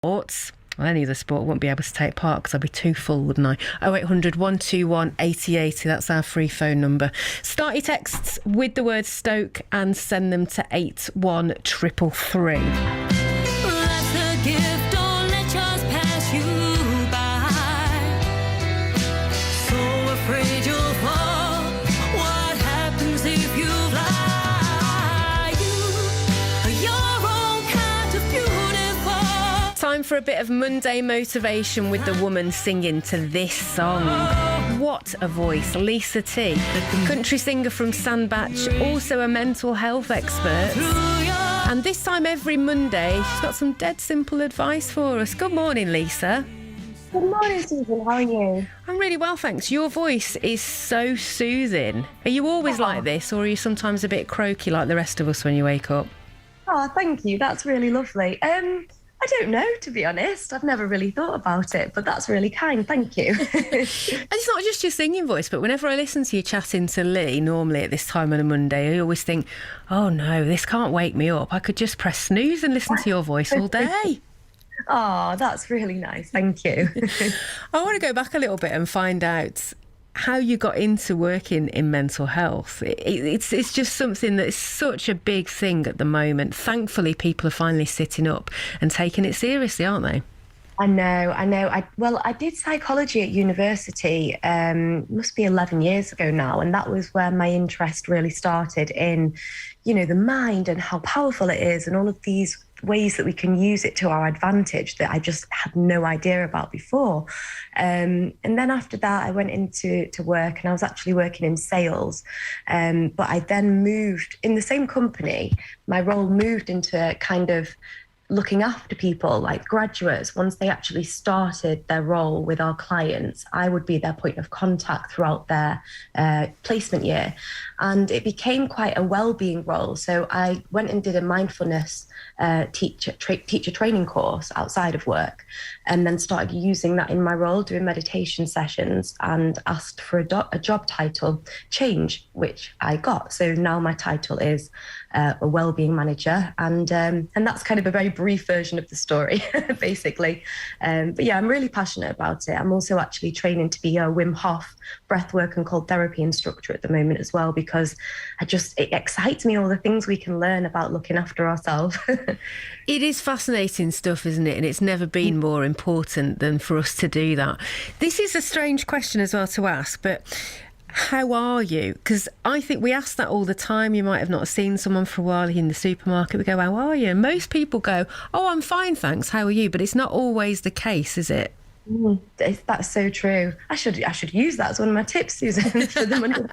sports. Well, any other sport, I wouldn't be able to take part because I'd be too full, wouldn't I? 0800 121 8080, that's our free phone number. Start your texts with the word Stoke and send them to 81333. That's the gift, don't let yours pass you by. So afraid you'll fall, what happens if you fly? You are your own kind of beautiful. Time for a bit of Monday motivation with the woman singing to this song. What a voice, Lisa T, country singer from Sandbach, also a mental health expert. And this time every Monday, she's got some dead simple advice for us. Good morning, Lisa. Good morning, Susan. How are you? I'm really well, thanks. Your voice is so soothing. Are you always like this, or are you sometimes a bit croaky like the rest of us when you wake up? Oh, thank you. That's really lovely. I don't know, to be honest. I've never really thought about it, but that's really kind. Thank you. It's not just your singing voice, but whenever I listen to you chatting to Lee, normally at this time on a Monday, I always think, oh no, this can't wake me up. I could just press snooze and listen to your voice all day. Oh, that's really nice. Thank you. I want to go back a little bit and find out how you got into working in mental health. It's just something that's such a big thing at the moment. Thankfully, people are finally sitting up and taking it seriously, aren't they? I know. I did psychology at university, must be 11 years ago now, and that was where my interest really started in, the mind and how powerful it is and all of these ways that we can use it to our advantage that I just had no idea about before. And then after that, I went into work, and I was actually working in sales. But I then moved in the same company. My role moved into kind of looking after people like graduates. Once they actually started their role with our clients, I would be their point of contact throughout their placement year. And it became quite a well-being role. So I went and did a mindfulness teacher training course outside of work, and then started using that in my role, doing meditation sessions, and asked for a job title change, which I got. So now my title is a wellbeing manager, and that's kind of a very brief version of the story, basically. But yeah, I'm really passionate about it. I'm also actually training to be a Wim Hof breathwork and cold therapy instructor at the moment as well, because it excites me, all the things we can learn about looking after ourselves. It is fascinating stuff, isn't it? And it's never been more important than for us to do that. This is a strange question as well to ask, but how are you? Because I think we ask that all the time. You might have not seen someone for a while in the supermarket. We go, how are you? And most people go, oh, I'm fine, thanks. How are you? But it's not always the case, is it? That's so true. I should use that as one of my tips, Susan, for the Monday.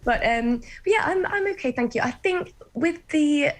But yeah, I'm okay, thank you. I think with the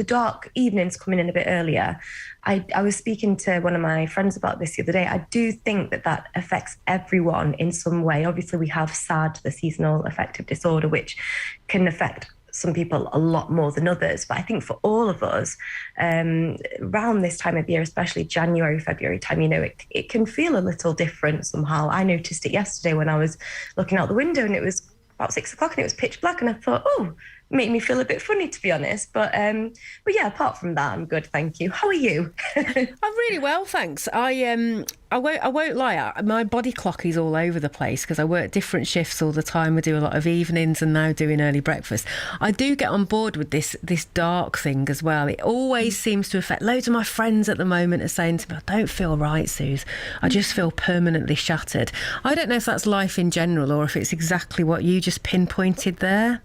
dark evenings coming in a bit earlier, I was speaking to one of my friends about this the other day. I do think that affects everyone in some way. Obviously, we have SAD, the seasonal affective disorder, which can affect some people a lot more than others. But I think for all of us, around this time of year, especially January, February time, it can feel a little different somehow. I noticed it yesterday when I was looking out the window, and it was about 6 o'clock and it was pitch black, and I thought, oh, made me feel a bit funny, to be honest. But yeah, apart from that, I'm good, thank you. How are you? I'm really well, thanks. I won't lie, my body clock is all over the place because I work different shifts all the time. We do a lot of evenings and now doing early breakfast. I do get on board with this dark thing as well. It always seems to affect loads of my friends at the moment are saying to me, I don't feel right, Suze. I just feel permanently shattered. I don't know if that's life in general or if it's exactly what you just pinpointed there.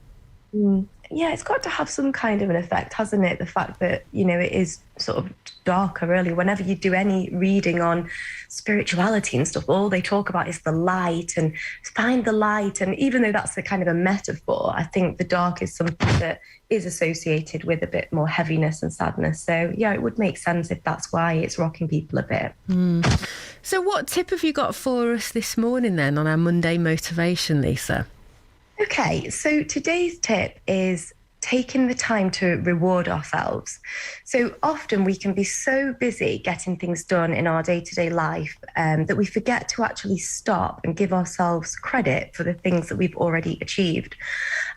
Yeah, it's got to have some kind of an effect, hasn't it? The fact that, it is sort of darker, really. Whenever you do any reading on spirituality and stuff, all they talk about is the light and find the light. And even though that's a kind of a metaphor, I think the dark is something that is associated with a bit more heaviness and sadness. So, yeah, it would make sense if that's why it's rocking people a bit. So what tip have you got for us this morning then on our Monday motivation, Lisa? Okay, so today's tip is taking the time to reward ourselves. So often we can be so busy getting things done in our day-to-day life that we forget to actually stop and give ourselves credit for the things that we've already achieved.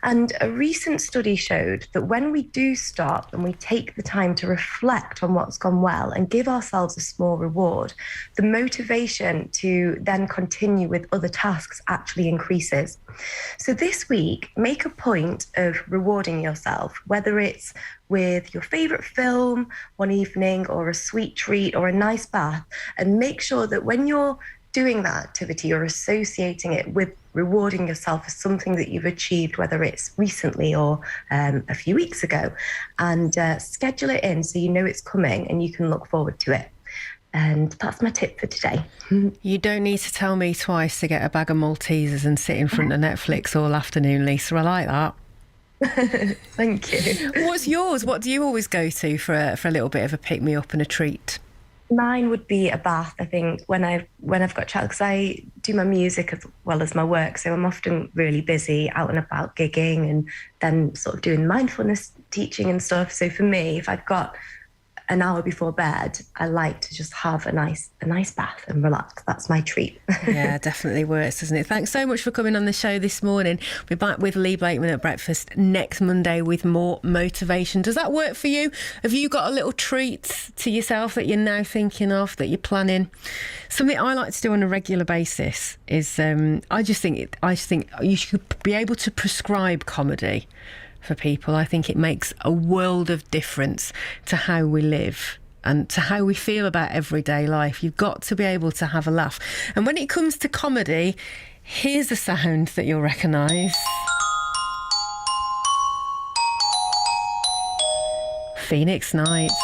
And a recent study showed that when we do stop and we take the time to reflect on what's gone well and give ourselves a small reward, the motivation to then continue with other tasks actually increases. So this week, make a point of rewarding yourself, whether it's with your favorite film one evening or a sweet treat or a nice bath, and make sure that when you're doing that activity, you're associating it with rewarding yourself for something that you've achieved, whether it's recently or a few weeks ago, and schedule it in so you know it's coming and you can look forward to it. And that's my tip for today. You don't need to tell me twice to get a bag of Maltesers and sit in front of Netflix all afternoon, Lisa. I like that. Thank you. What's yours? What do you always go to for a little bit of a pick-me-up and a treat? Mine would be a bath, I think, when I've got child, because I do my music as well as my work. So I'm often really busy out and about gigging and then sort of doing mindfulness teaching and stuff. So for me, if I've got an hour before bed, I like to just have a nice bath and relax. That's my treat. Yeah, definitely works, doesn't it? Thanks so much for coming on the show this morning. We're back with Lee Blakeman at breakfast next Monday with more motivation. Does that work for you? Have you got a little treat to yourself that you're now thinking of, that you're planning? Something I like to do on a regular basis is I just think you should be able to prescribe comedy for people. I think it makes a world of difference to how we live and to how we feel about everyday life. You've got to be able to have a laugh. And when it comes to comedy, here's a sound that you'll recognise. Phoenix Nights.